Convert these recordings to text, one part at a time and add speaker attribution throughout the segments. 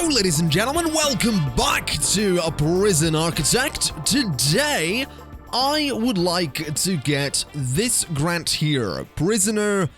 Speaker 1: Hello, ladies and gentlemen. Welcome back to A Prison Architect. Today, I would like to get this grant here, prisoner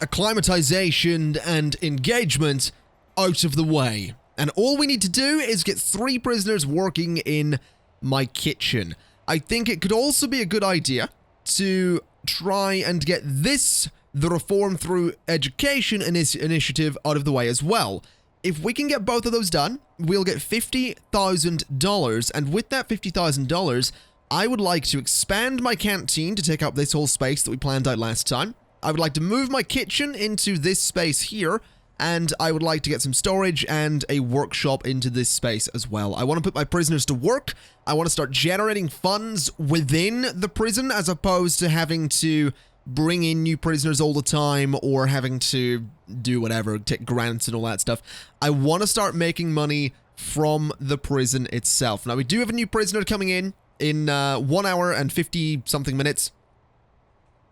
Speaker 1: acclimatization and engagement, out of the way. And all we need to do is get 3 prisoners working in my kitchen. I think it could also be a good idea to try and get this, the Reform Through Education initiative, out of the way as well. If we can get both of those done, we'll get $50,000, and with that $50,000, I would like to expand my canteen to take up this whole space that we planned out last time. I would like to move my kitchen into this space here, and I would like to get some storage and a workshop into this space as well. I want to put my prisoners to work. I want to start generating funds within the prison as opposed to having to bring in new prisoners all the time or having to do whatever, take grants and all that stuff. I want to start making money from the prison itself. Now, we do have a new prisoner coming in 1 hour and 50-something minutes,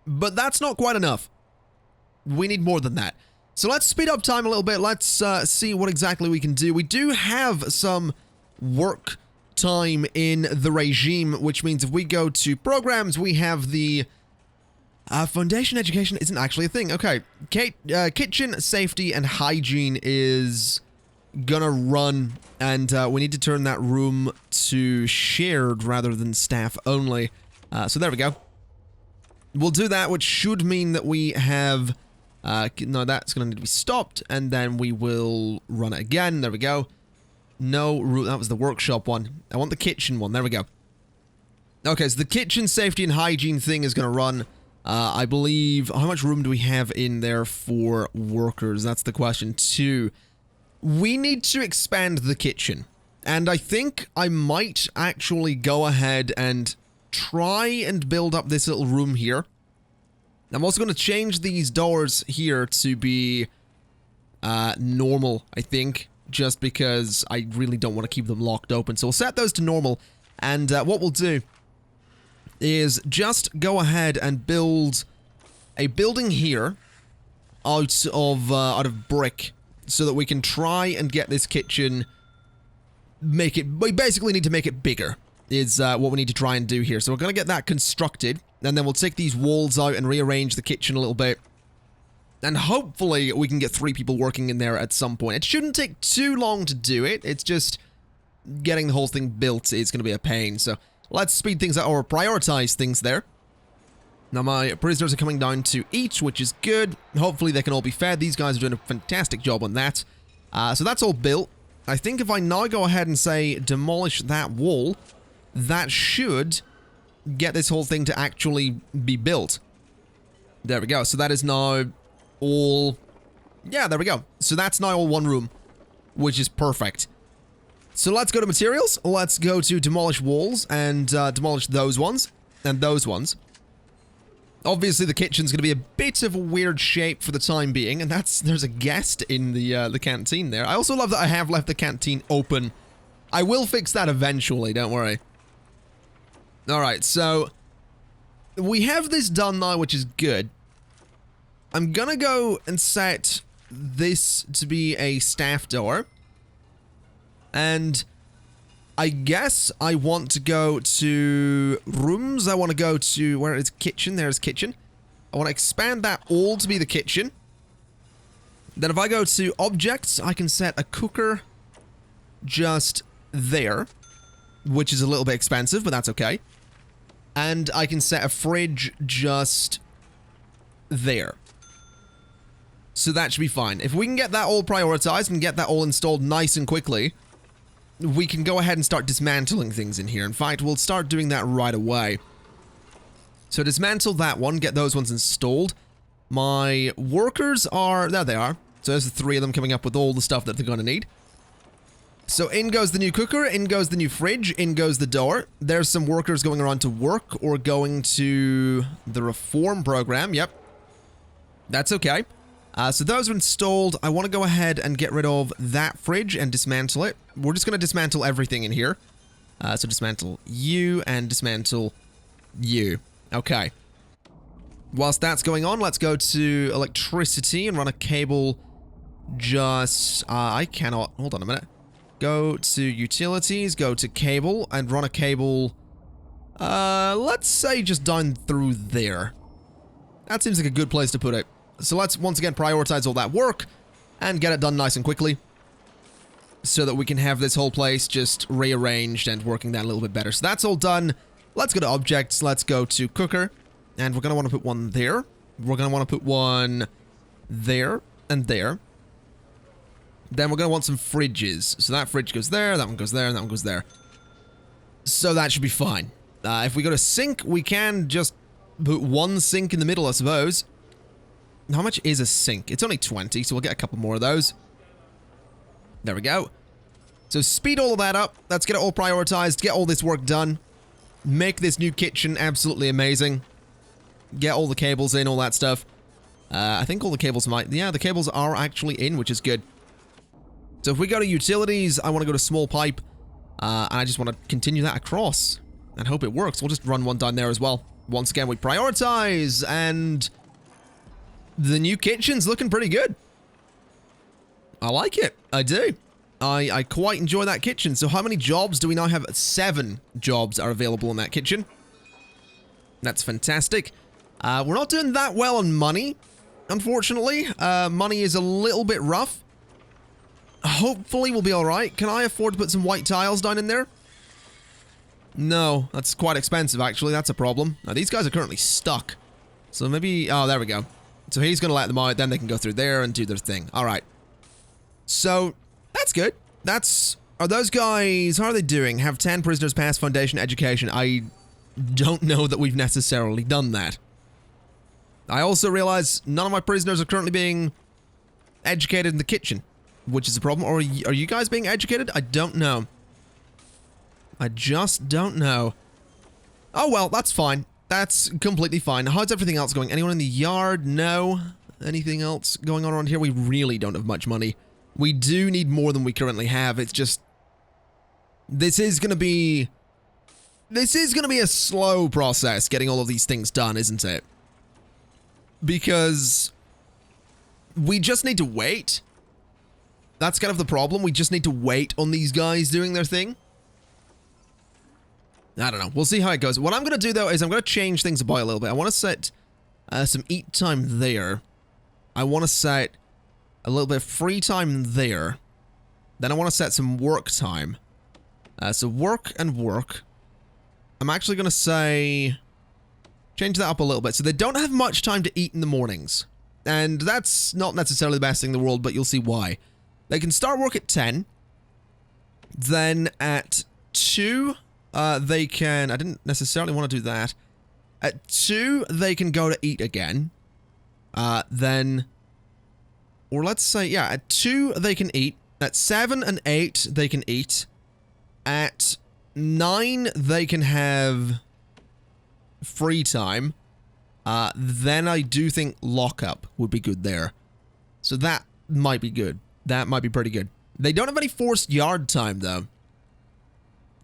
Speaker 1: but that's not quite enough. We need more than that. So let's speed up time a little bit. Let's see what exactly we can do. We do have some work time in the regime, which means if we go to programs, we have the foundation education isn't actually a thing. Okay, kitchen safety and hygiene is gonna run, and we need to turn that room to shared rather than staff only. So there we go. We'll do that, which should mean that we have... no, that's gonna need to be stopped, and then we will run it again. There we go. No, that was the workshop one. I want the kitchen one. There we go. Okay, so the kitchen safety and hygiene thing is gonna run. I believe, how much room do we have in there for workers? That's the question, too. We need to expand the kitchen, and I think I might actually go ahead and try and build up this little room here. I'm also going to change these doors here to be normal, I think, just because I really don't want to keep them locked open. So we'll set those to normal, and what we'll do is just go ahead and build a building here out of brick so that we can try and get this kitchen, we basically need to make it bigger is what we need to try and do here. So we're going to get that constructed, and then we'll take these walls out and rearrange the kitchen a little bit, and hopefully we can get 3 people working in there at some point. It shouldn't take too long to do it. It's just getting the whole thing built is going to be a pain. So let's speed things up, or prioritize things there. Now my prisoners are coming down to eat, which is good. Hopefully they can all be fed. These guys are doing a fantastic job on that. So that's all built. I think if I now go ahead and say demolish that wall, that should get this whole thing to actually be built. There we go. So that is now all... yeah, there we go. So that's now all one room, which is perfect. So let's go to materials. Let's go to demolish walls and demolish those ones and those ones. Obviously, the kitchen's going to be a bit of a weird shape for the time being, and there's a guest in the canteen there. I also love that I have left the canteen open. I will fix that eventually, don't worry. Alright, so we have this done now, which is good. I'm going to go and set this to be a staff door. And I guess I want to go to rooms. I want to go to, where is kitchen? There's kitchen. I want to expand that all to be the kitchen. Then if I go to objects, I can set a cooker just there, which is a little bit expensive, but that's okay. And I can set a fridge just there. So that should be fine. If we can get that all prioritized and get that all installed nice and quickly, we can go ahead and start dismantling things in here. In fact, we'll start doing that right away. So dismantle that one, get those ones installed. My workers are... there they are. So there's the 3 of them coming up with all the stuff that they're going to need. So in goes the new cooker, in goes the new fridge, in goes the door. There's some workers going around to work or going to the reform program. Yep. That's okay. So those are installed. I want to go ahead and get rid of that fridge and dismantle it. We're just going to dismantle everything in here. So dismantle you and dismantle you. Okay. Whilst that's going on, let's go to electricity and run a cable just... I cannot... hold on a minute. Go to utilities, go to cable, and run a cable, let's say just down through there. That seems like a good place to put it. So let's once again prioritize all that work and get it done nice and quickly so that we can have this whole place just rearranged and working that a little bit better. So that's all done. Let's go to objects. Let's go to cooker, and we're going to want to put one there. We're going to want to put one there and there. Then we're going to want some fridges. So that fridge goes there, that one goes there, and that one goes there. So that should be fine. If we go to sink, we can just put one sink in the middle, I suppose. How much is a sink? It's only 20, so we'll get a couple more of those. There we go. So speed all of that up. Let's get it all prioritized, get all this work done. Make this new kitchen absolutely amazing. Get all the cables in, all that stuff. I think all the cables might... Yeah, the cables are actually in, which is good. So if we go to utilities, I want to go to small pipe. And I just want to continue that across. And hope it works. We'll just run one down there as well. Once again, we prioritize, and the new kitchen's looking pretty good. I like it. I do. I quite enjoy that kitchen. So how many jobs do we now have? 7 jobs are available in that kitchen. That's fantastic. We're not doing that well on money, unfortunately. Money is a little bit rough. Hopefully we'll be alright. Can I afford to put some white tiles down in there? No, that's quite expensive, actually. That's a problem. Now, these guys are currently stuck. So maybe... Oh, there we go. So he's going to let them out, then they can go through there and do their thing. Alright. So, that's good. That's... Are those guys... How are they doing? Have 10 prisoners pass foundation education. I don't know that we've necessarily done that. I also realize none of my prisoners are currently being educated in the kitchen, which is a problem. Or are you guys being educated? I don't know. I just don't know. Oh, well, that's fine. That's completely fine. How's everything else going? Anyone in the yard? No. Anything else going on around here? We really don't have much money. We do need more than we currently have. It's just... This is going to be a slow process getting all of these things done, isn't it? Because we just need to wait. That's kind of the problem. We just need to wait on these guys doing their thing. I don't know. We'll see how it goes. What I'm going to do, though, is I'm going to change things about a little bit. I want to set some eat time there. I want to set a little bit of free time there. Then I want to set some work time. So work and work. I'm actually going to say... Change that up a little bit. So they don't have much time to eat in the mornings. And that's not necessarily the best thing in the world, but you'll see why. They can start work at 10. Then at 2... they can... I didn't necessarily want to do that. At 2, they can go to eat again. Then... Or let's say, yeah, at 2, they can eat. At 7 and 8, they can eat. At 9, they can have free time. Then I do think lockup would be good there. So that might be good. That might be pretty good. They don't have any forced yard time, though.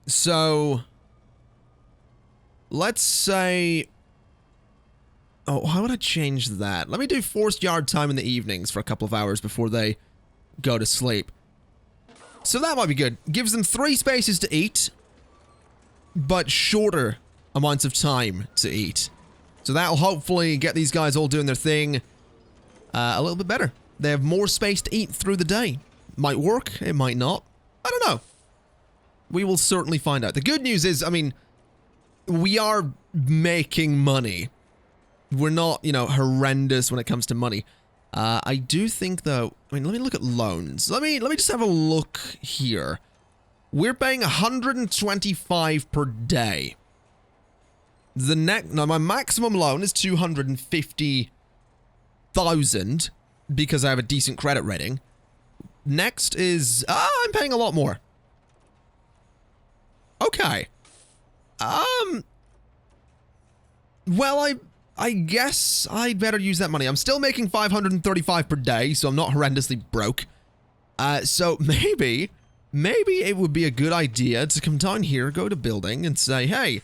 Speaker 1: So, let's say... Oh, how would I change that? Let me do forced yard time in the evenings for a couple of hours before they go to sleep. So that might be good. Gives them 3 spaces to eat, but shorter amounts of time to eat. So that'll hopefully get these guys all doing their thing a little bit better. They have more space to eat through the day. Might work, it might not. I don't know. We will certainly find out. The good news is, I mean, we are making money. We're not, you know, horrendous when it comes to money. I do think, though, I mean, let me look at loans. Let me just have a look here. We're paying 125 per day. Now, my maximum loan is 250,000 because I have a decent credit rating. Next is, I'm paying a lot more. Okay. Well, I guess I'd better use that money. I'm still making 535 per day, so I'm not horrendously broke. So maybe it would be a good idea to come down here, go to building, and say, hey,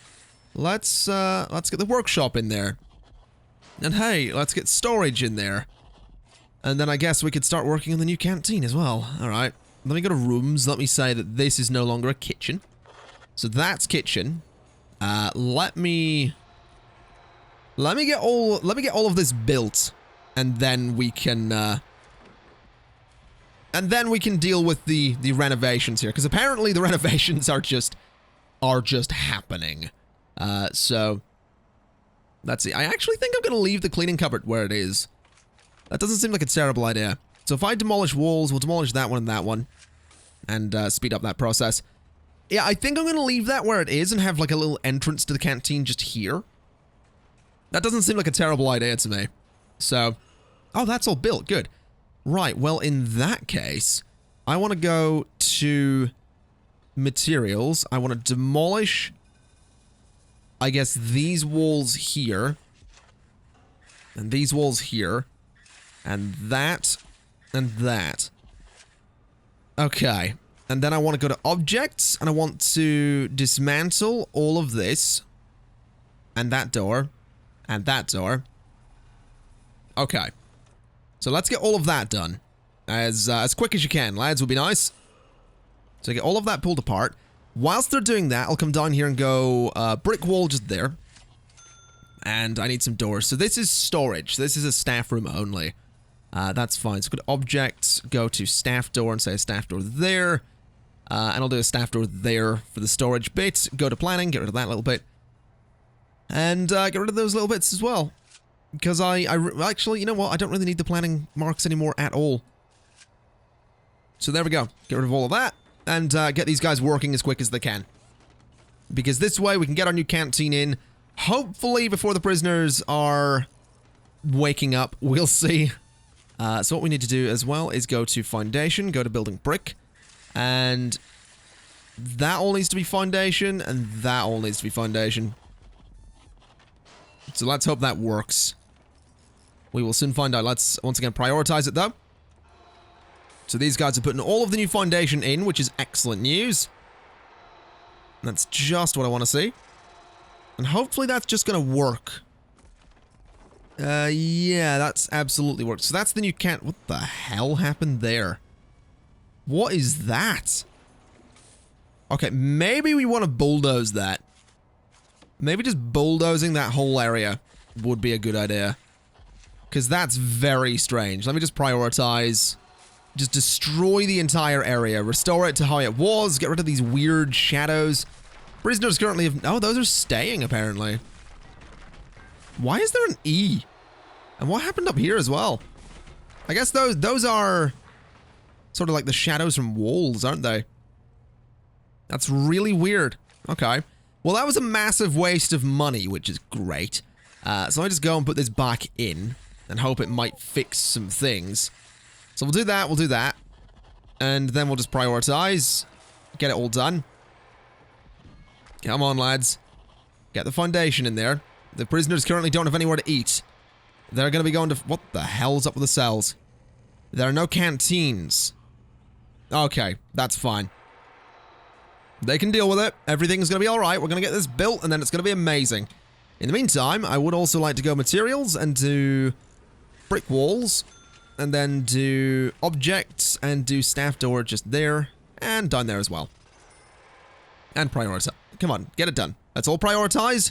Speaker 1: let's get the workshop in there. And hey, let's get storage in there. And then I guess we could start working on the new canteen as well. Alright. Let me go to rooms. Let me say that this is no longer a kitchen. So that's kitchen. Let me get all of this built, and then we can deal with the renovations here, because apparently the renovations are just happening. So let's see. I actually think I'm gonna leave the cleaning cupboard where it is. That doesn't seem like a terrible idea. So if I demolish walls, we'll demolish that one and that one, and speed up that process. Yeah, I think I'm gonna leave that where it is and have like a little entrance to the canteen just here. That doesn't seem like a terrible idea to me. So, oh, that's all built. Good. Right, well, in that case, I want to go to materials. I want to demolish, I guess, these walls here. And these walls here. And that. And that. Okay. And then I want to go to objects, and I want to dismantle all of this. And that door. And that door. Okay. So let's get all of that done. As quick as you can, lads, would be nice. So get all of that pulled apart. Whilst they're doing that, I'll come down here and go, brick wall just there. And I need some doors. So this is storage. This is a staff room only. That's fine. So go to objects, go to staff door and say staff door there. And I'll do a staff door there for the storage bit. Go to planning, get rid of that little bit. And get rid of those little bits as well. Because actually, you know what? I don't really need the planning marks anymore at all. So there we go. Get rid of all of that. And get these guys working as quick as they can. Because this way we can get our new canteen in. Hopefully before the prisoners are waking up. We'll see. So what we need to do as well is go to foundation. Go to building brick. And that all needs to be foundation. And that all needs to be foundation. So let's hope that works. We will soon find out. Let's once again prioritize it though. So these guys are putting all of the new foundation in, which is excellent news. That's just what I want to see. And hopefully that's just going to work. Yeah, that's absolutely worked. So that's the new what the hell happened there? What is that? Okay, maybe we want to bulldoze that. Maybe just bulldozing that whole area would be a good idea. Because that's very strange. Let me just prioritize. Just destroy the entire area. Restore it to how it was. Get rid of these weird shadows. Prisoners currently have... Oh, those are staying, apparently. Why is there an E? And what happened up here as well? I guess those are... sort of like the shadows from walls, aren't they? That's really weird. Okay. Well, that was a massive waste of money, which is great. So I just go and put this back in and hope it might fix some things. So we'll do that, and then we'll just prioritize, get it all done. Come on, lads. Get the foundation in there. The prisoners currently don't have anywhere to eat. They're going to be going to... What the hell's up with the cells? There are no canteens. Okay, that's fine. They can deal with it. Everything's going to be alright. We're going to get this built, and then it's going to be amazing. In the meantime, I would also like to go materials and do brick walls. And then do objects and do staff door just there. And down there as well. And prioritize. Come on, get it done. Let's all prioritize.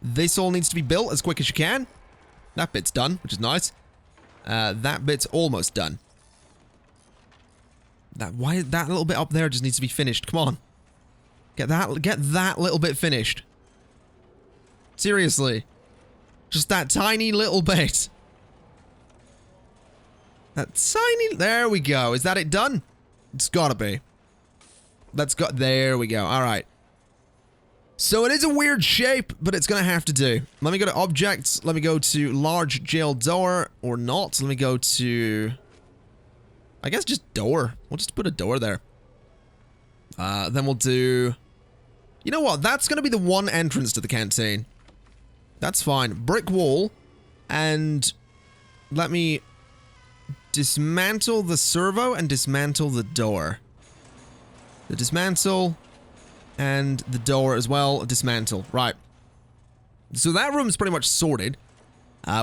Speaker 1: This all needs to be built as quick as you can. That bit's done, which is nice. That bit's almost done. Why that little bit up there just needs to be finished. Come on. Get that little bit finished. Seriously. Just that tiny little bit. That tiny... There we go. Is that it done? It's gotta be. There we go. Alright. So it is a weird shape, but it's gonna have to do. Let me go to objects. Let me go to large jail door. Or not. Let me go to... I guess just door. We'll just put a door there. Then we'll do... You know what? That's gonna be the one entrance to the canteen. That's fine. Brick wall. And... Let me... dismantle the servo and dismantle the door. The dismantle and the door as well. Dismantle. Right. So that room's pretty much sorted.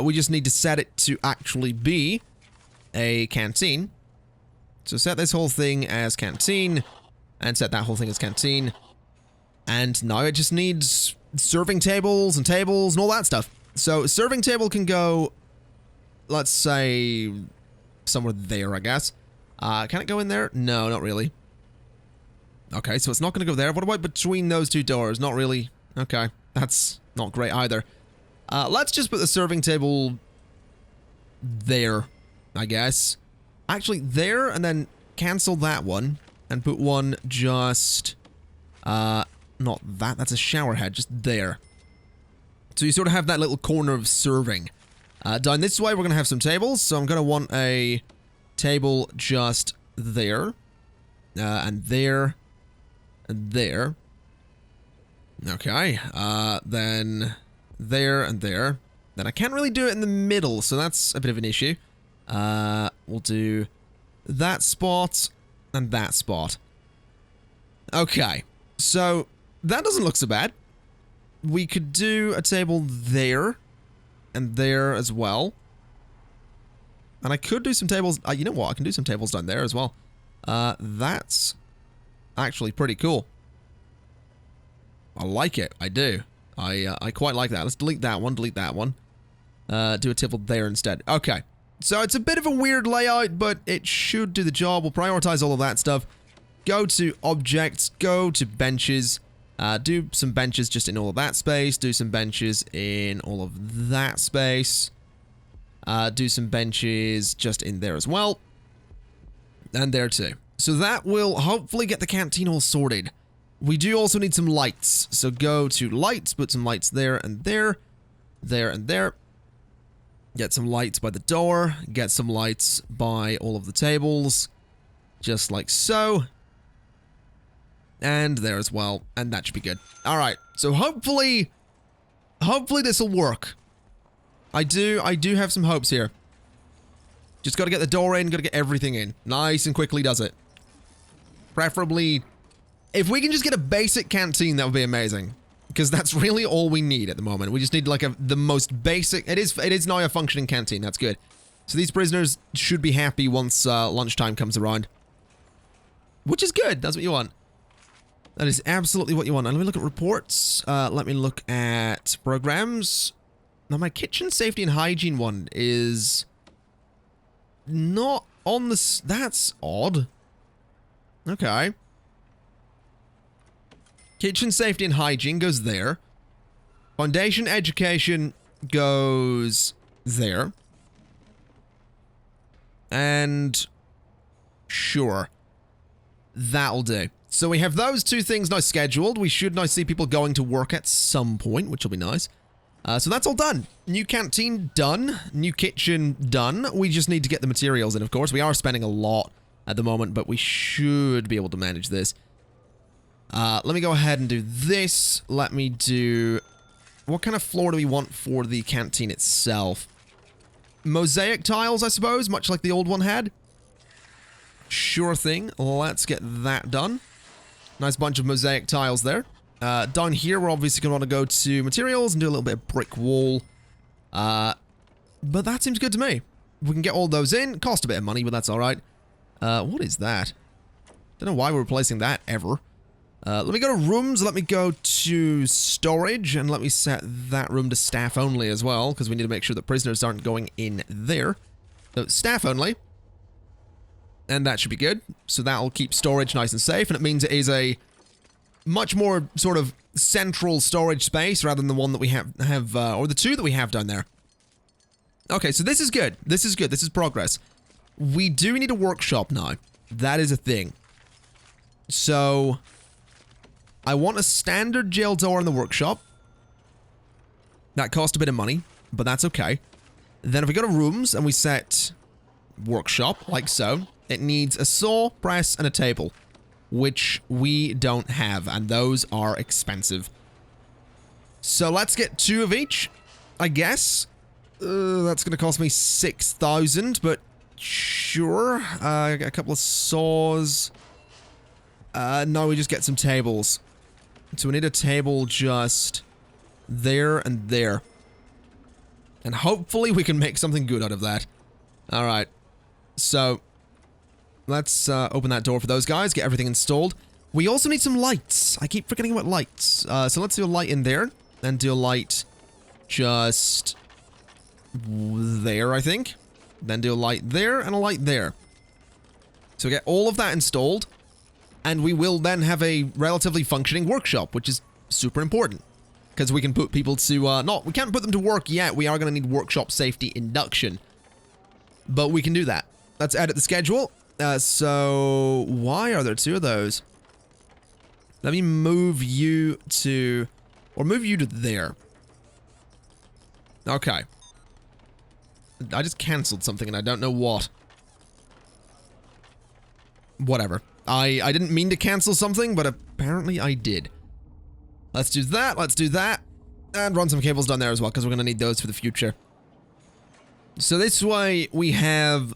Speaker 1: We just need to set it to actually be a canteen. So set this whole thing as Canteen, and set that whole thing as Canteen. And now it just needs serving tables and all that stuff. So serving table can go, let's say, somewhere there, I guess. Can it go in there? No, not really. Okay, so it's not going to go there. What about between those two doors? Not really. Okay, that's not great either. Let's just put the serving table there, I guess. Actually, there, and then cancel that one, and put one just, not that, that's a shower head, just there. So you sort of have that little corner of serving. Down this way, we're going to have some tables, so I'm going to want a table just there, and there, and there. Okay, then there and there. Then I can't really do it in the middle, so that's a bit of an issue. We'll do that spot and that spot. Okay, so that doesn't look so bad. We could do a table there and there as well. And I could do some tables. You know what? I can do some tables down there as well. That's actually pretty cool. I like it. I do. I quite like that. Let's delete that one. Delete that one. Do a table there instead. Okay. So it's a bit of a weird layout, but it should do the job. We'll prioritize all of that stuff. Go to objects. Go to benches. Do some benches just in all of that space. Do some benches in all of that space. Do some benches just in there as well. And there too. So that will hopefully get the canteen all sorted. We do also need some lights. So go to lights, put some lights there and there. There and there. Get some lights by the door. Get some lights by all of the tables. Just like so. And there as well. And that should be good. Alright. So hopefully this will work. I do have some hopes here. Just gotta get the door in, gotta get everything in. Nice and quickly does it. Preferably, if we can just get a basic canteen, that would be amazing. Because that's really all we need at the moment. We just need like the most basic, it is now a functioning canteen, that's good. So these prisoners should be happy once lunchtime comes around. Which is good, that's what you want. That is absolutely what you want. Now, let me look at reports. Let me look at programs. Now, my kitchen safety and hygiene one is not on the... That's odd. Okay. Kitchen safety and hygiene goes there. Foundation education goes there. And... Sure. That'll do. So we have those two things now scheduled. We should now see people going to work at some point, which will be nice. So that's all done. New canteen done. New kitchen done. We just need to get the materials in, of course. We are spending a lot at the moment, but we should be able to manage this. Let me go ahead and do this. Let me do... What kind of floor do we want for the canteen itself? Mosaic tiles, I suppose, much like the old one had. Sure thing. Let's get that done. Nice bunch of mosaic tiles there. Down here, we're obviously going to want to go to materials and do a little bit of brick wall. But that seems good to me. We can get all those in. Cost a bit of money, but that's alright. What is that? Don't know why we're replacing that ever. Let me go to rooms. Let me go to storage. And let me set that room to staff only as well, because we need to make sure that prisoners aren't going in there. So, staff only. And that should be good. So that'll keep storage nice and safe. And it means it is a much more sort of central storage space rather than the one that we have or the two that we have down there. Okay, so this is good. This is good. This is progress. We do need a workshop now. That is a thing. So I want a standard jail door in the workshop. That cost a bit of money, but that's okay. Then if we go to rooms and we set workshop, like so, it needs a saw, press, and a table, which we don't have, and those are expensive. So let's get 2 of each, I guess. That's going to cost me 6,000, but sure. I got a couple of saws. No, we just get some tables. So we need a table just there and there. And hopefully we can make something good out of that. Alright. So, Let's open that door for those guys, get everything installed. We also need some lights. I keep forgetting about lights. So let's do a light in there, and do a light just there, I think. Then do a light there, and a light there. So get all of that installed, and we will then have a relatively functioning workshop, which is super important. Because we can put people to, we can't put them to work yet. We are going to need workshop safety induction. But we can do that. Let's edit the schedule. So, why are there two of those? Let me move you to, or move you to there. Okay. I just cancelled something and I don't know what. Whatever. I didn't mean to cancel something, but apparently I did. Let's do that, and run some cables down there as well, because we're going to need those for the future. So this way, we have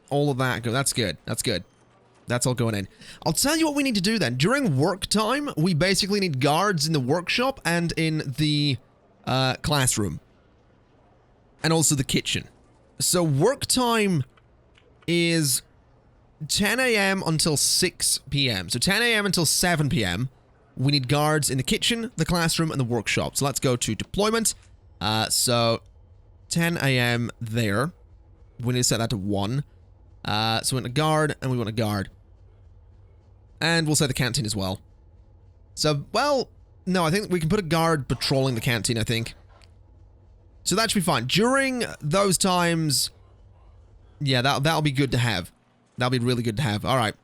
Speaker 1: all of that. That's good. That's good. That's all going in. I'll tell you what we need to do then. During work time, we basically need guards in the workshop and in the classroom. And also the kitchen. So work time is 10 a.m. until 6 p.m. So 10 a.m. until 7 p.m. We need guards in the kitchen, the classroom, and the workshop. So let's go to deployment. So 10 a.m. there. We need to set that to 1. So we want a guard, and we want a guard. And we'll set the canteen as well. So, well, no, I think we can put a guard patrolling the canteen, I think. So that should be fine. During those times, yeah, that'll be good to have. That'll be really good to have. All right.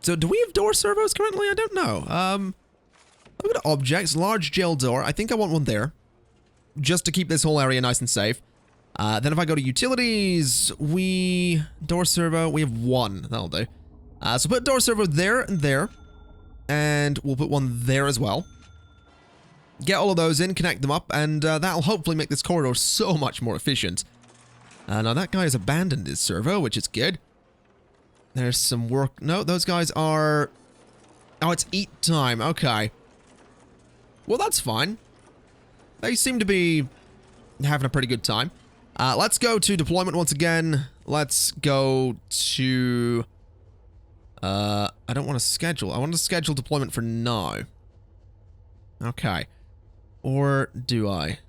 Speaker 1: So, do we have door servos currently? I don't know. Look at objects. Large jail door. I think I want one there. Just to keep this whole area nice and safe. Then if I go to utilities, door servo, we have 1. That'll do. So put door servo there and there. And we'll put one there as well. Get all of those in, connect them up, and that'll hopefully make this corridor so much more efficient. Now that guy has abandoned his servo, which is good. There's some work. No, those guys are... Oh, it's eat time. Okay. Well, that's fine. They seem to be having a pretty good time. Let's go to deployment once again. Let's go to... I don't want to schedule. I want to schedule deployment for now. Okay. Or do I?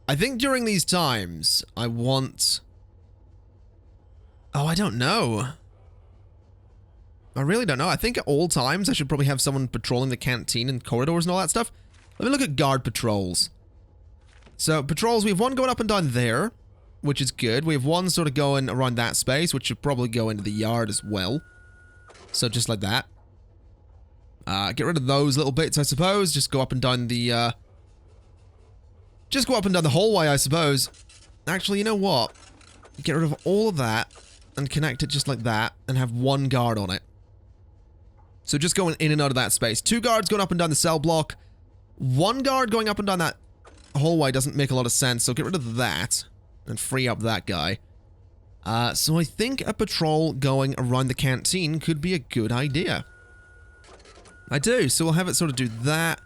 Speaker 1: I think during these times, I want... Oh, I don't know. I really don't know. I think at all times, I should probably have someone patrolling the canteen and corridors and all that stuff. Let me look at guard patrols. So, patrols, we have one going up and down there, which is good. We have one sort of going around that space, which should probably go into the yard as well. So, just like that. Get rid of those little bits, I suppose. Just go up and down the, just go up and down the hallway, I suppose. Actually, you know what? Get rid of all of that and connect it just like that and have one guard on it. So just going in and out of that space. 2 guards going up and down the cell block. 1 guard going up and down that hallway doesn't make a lot of sense, so get rid of that and free up that guy. So I think a patrol going around the canteen could be a good idea. I do, so we'll have it sort of do that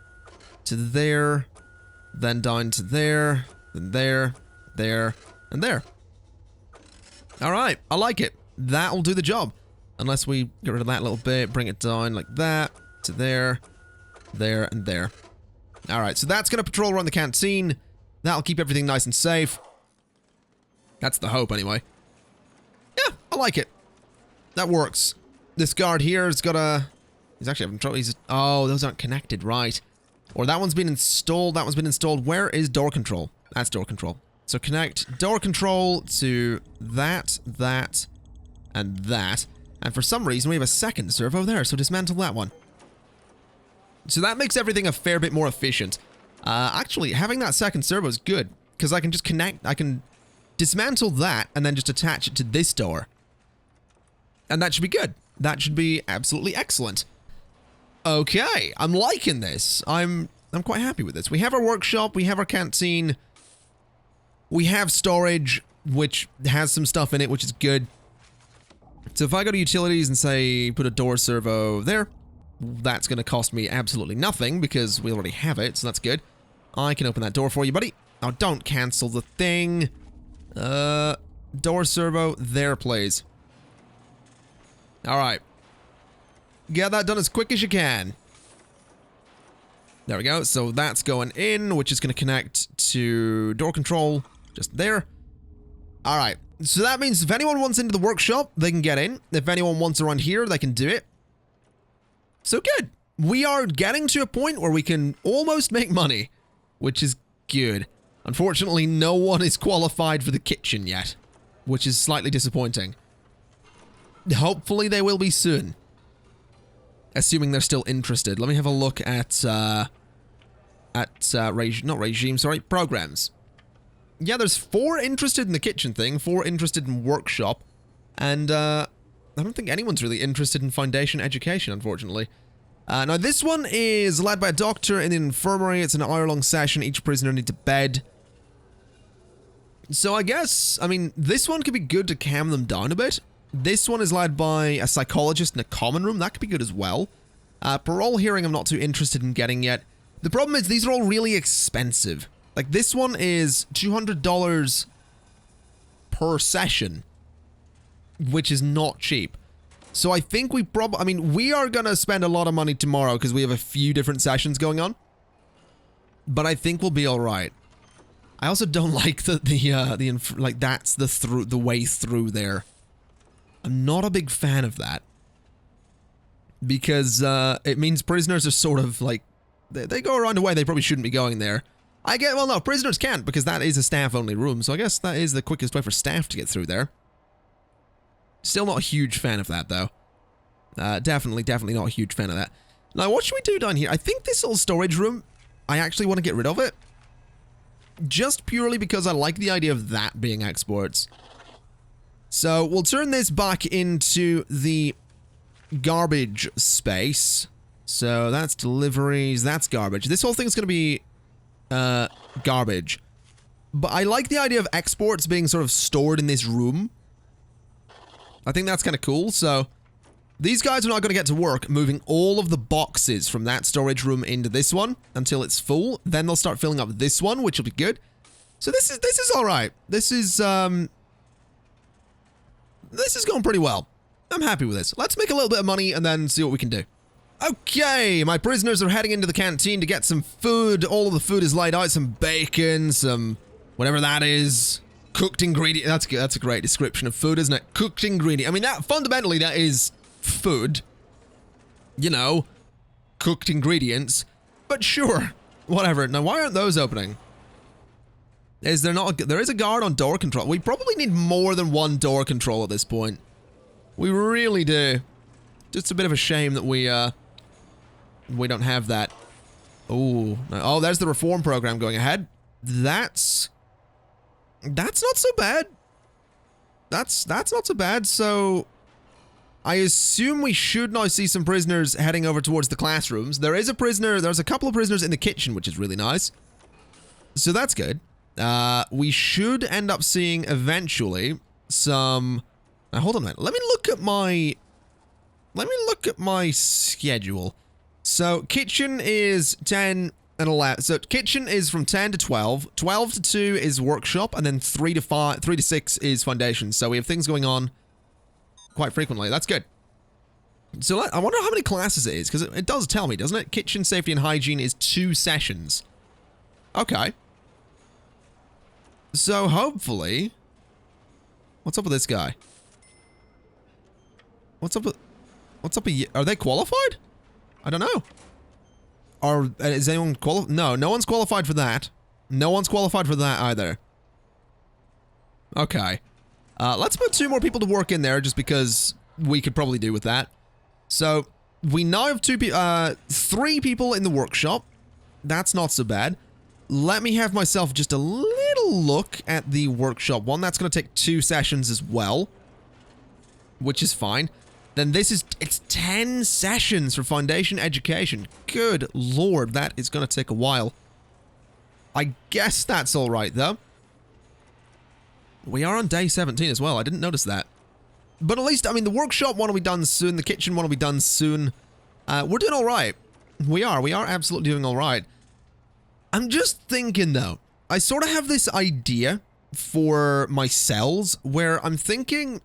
Speaker 1: to there, then down to there, then there, there, and there. Alright, I like it. That'll do the job. Unless we get rid of that little bit, bring it down like that, to there, there, and there. Alright, so that's going to patrol around the canteen. That'll keep everything nice and safe. That's the hope, anyway. Yeah, I like it. That works. This guard here has got a... He's actually having trouble. Oh, those aren't connected, right. Or that one's been installed, that one's been installed. Where is door control? That's door control. So connect door control to that, that, and that. And for some reason, we have a second servo there, so dismantle that one. So that makes everything a fair bit more efficient. Actually, having that second servo is good, because I can just connect, I can dismantle that, and then just attach it to this door. And that should be good. That should be absolutely excellent. Okay, I'm liking this. I'm quite happy with this. We have our workshop, we have our canteen, we have storage, which has some stuff in it, which is good. So if I go to utilities and say, put a door servo there, that's going to cost me absolutely nothing because we already have it, so that's good. I can open that door for you, buddy. Oh, don't cancel the thing. Door servo there, please. Alright. Get that done as quick as you can. There we go. So that's going in, which is going to connect to door control just there. Alright. So that means if anyone wants into the workshop, they can get in. If anyone wants around here, they can do it. So good. We are getting to a point where we can almost make money, which is good. Unfortunately, no one is qualified for the kitchen yet, which is slightly disappointing. Hopefully they will be soon. Assuming they're still interested. Let me have a look at programs. Yeah, there's 4 interested in the kitchen thing, 4 interested in workshop, and I don't think anyone's really interested in foundation education, unfortunately. Now this one is led by a doctor in the infirmary. It's an hour-long session. Each prisoner needs a bed. So I guess, I mean, this one could be good to calm them down a bit. This one is led by a psychologist in a common room. That could be good as well. Parole hearing I'm not too interested in getting yet. The problem is these are all really expensive. Like this one is $200 per session, which is not cheap. So I think we we are going to spend a lot of money tomorrow because we have a few different sessions going on. But I think we'll be all right. I also don't like that's the way through there. I'm not a big fan of that. Because it means prisoners are sort of like they go around a way they probably shouldn't be going there. Well, no, prisoners can't because that is a staff-only room. So I guess that is the quickest way for staff to get through there. Still not a huge fan of that, though. Definitely not a huge fan of that. Now, what should we do down here? I think this little storage room, I actually want to get rid of it. Just purely because I like the idea of that being exports. So, we'll turn this back into the garbage space. So, that's deliveries, that's garbage. This whole thing's going to be garbage. But I like the idea of exports being sort of stored in this room. I think that's kind of cool, so these guys are not going to get to work moving all of the boxes from that storage room into this one until it's full. Then they'll start filling up this one, which will be good. So this is all right. This is going pretty well. I'm happy with this. Let's make a little bit of money and then see what we can do. Okay, my prisoners are heading into the canteen to get some food. All of the food is laid out. Some bacon, some whatever that is. Cooked ingredient. That's a great description of food, isn't it? Cooked ingredient. I mean, fundamentally that is food. You know, cooked ingredients. But sure, whatever. Now, why aren't those opening? Is there not? There is a guard on door control. We probably need more than one door control at this point. We really do. Just a bit of a shame that we don't have that. Oh, no. Oh, there's the reform program going ahead. That's not so bad. That's not so bad. So I assume we should now see some prisoners heading over towards the classrooms. There's a couple of prisoners in the kitchen, which is really nice. So that's good. We should end up seeing eventually some... Now hold on a minute. Let me look at my schedule. So kitchen is 10 and 11. So kitchen is from 10 to 12. 12 to 2 is workshop, and then 3 to 6 is foundation. So we have things going on quite frequently. That's good. So I wonder how many classes it is, because it does tell me, doesn't it? Kitchen safety and hygiene is 2 sessions. Okay. So hopefully... What's up with this guy? What's up with... Are they qualified? I don't know. Is anyone qualified? No, no one's qualified for that. No one's qualified for that either. Okay. Let's put 2 more people to work in there just because we could probably do with that. So, we now have 3 people in the workshop. That's not so bad. Let me have myself just a little look at the workshop one. That's going to take 2 sessions as well, which is fine. Then it's 10 sessions for foundation education. Good lord, that is going to take a while. I guess that's all right, though. We are on day 17 as well. I didn't notice that. But at least, I mean, the workshop one will be done soon. The kitchen one will be done soon. We're doing all right. We are absolutely doing all right. I'm just thinking, though. I sort of have this idea for my cells where I'm thinking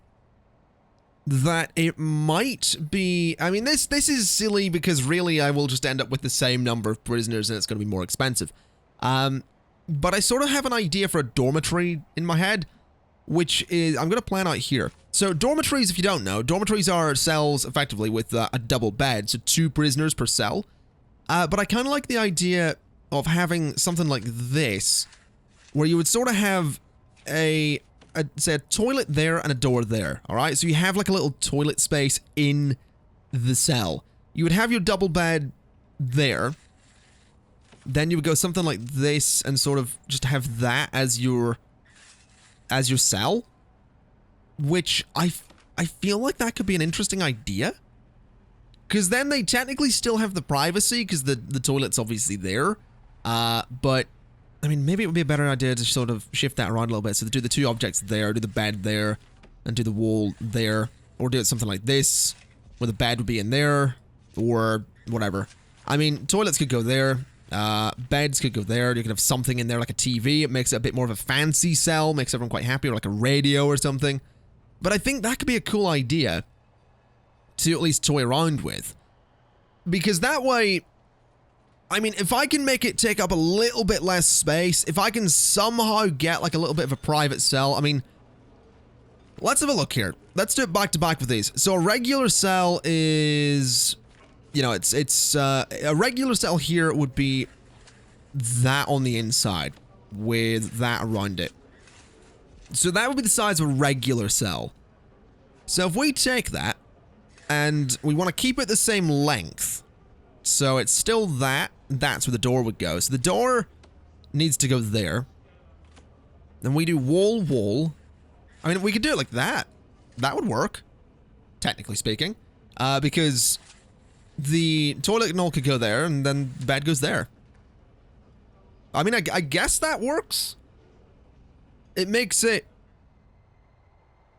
Speaker 1: that it might be... I mean, this is silly because really I will just end up with the same number of prisoners and it's going to be more expensive. But I sort of have an idea for a dormitory in my head, which is... I'm going to plan out here. So dormitories, if you don't know, dormitories are cells effectively with a double bed, so 2 prisoners per cell. But I kind of like the idea of having something like this, where you would sort of have say a toilet there and a door there, alright? So you have like a little toilet space in the cell. You would have your double bed there. Then you would go something like this and sort of just have that as your cell. Which I feel like that could be an interesting idea. Because then they technically still have the privacy because the toilet's obviously there. But I mean, maybe it would be a better idea to sort of shift that around a little bit. So do the 2 objects there, do the bed there, and do the wall there. Or do it something like this, where the bed would be in there, or whatever. I mean, toilets could go there, beds could go there, you could have something in there like a TV. It makes it a bit more of a fancy cell, makes everyone quite happy, or like a radio or something. But I think that could be a cool idea to at least toy around with. Because that way... I mean, if I can make it take up a little bit less space, if I can somehow get like a little bit of a private cell, I mean, let's have a look here. Let's do it back to back with these. So a regular cell is, you know, it's a regular cell here would be that on the inside with that around it. So that would be the size of a regular cell. So if we take that and we want to keep it the same length, so it's still that's where the door would go. So the door needs to go there. Then we do wall. I mean, we could do it like that. That would work, technically speaking. Because the toilet and all could go there, and then the bed goes there. I mean, I guess that works. It makes it...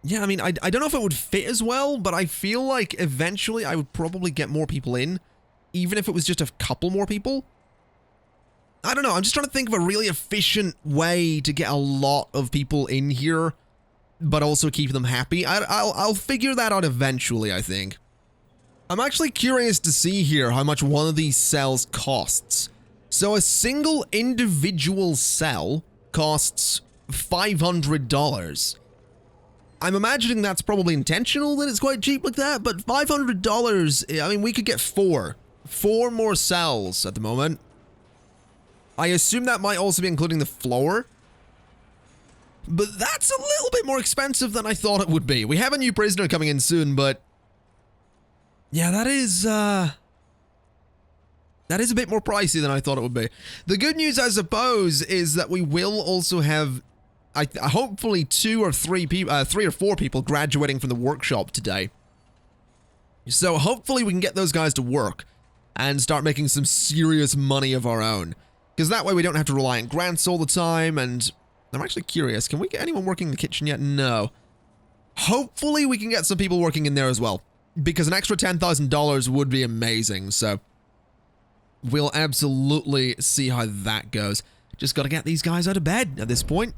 Speaker 1: Yeah, I mean, I don't know if it would fit as well, but I feel like eventually I would probably get more people in. Even if it was just a couple more people. I don't know, I'm just trying to think of a really efficient way to get a lot of people in here, but also keep them happy. I'll figure that out eventually, I think. I'm actually curious to see here how much one of these cells costs. So a single individual cell costs $500. I'm imagining that's probably intentional that it's quite cheap like that, but $500, I mean, we could get 4 more cells at the moment. I assume that might also be including the floor. But that's a little bit more expensive than I thought it would be. We have a new prisoner coming in soon, but... yeah, that is a bit more pricey than I thought it would be. The good news, I suppose, is that we will also have... hopefully 3 or 4 people graduating from the workshop today. So hopefully we can get those guys to work and start making some serious money of our own. Because that way we don't have to rely on grants all the time, and I'm actually curious, can we get anyone working in the kitchen yet? No. Hopefully we can get some people working in there as well, because an extra $10,000 would be amazing, so we'll absolutely see how that goes. Just gotta get these guys out of bed at this point.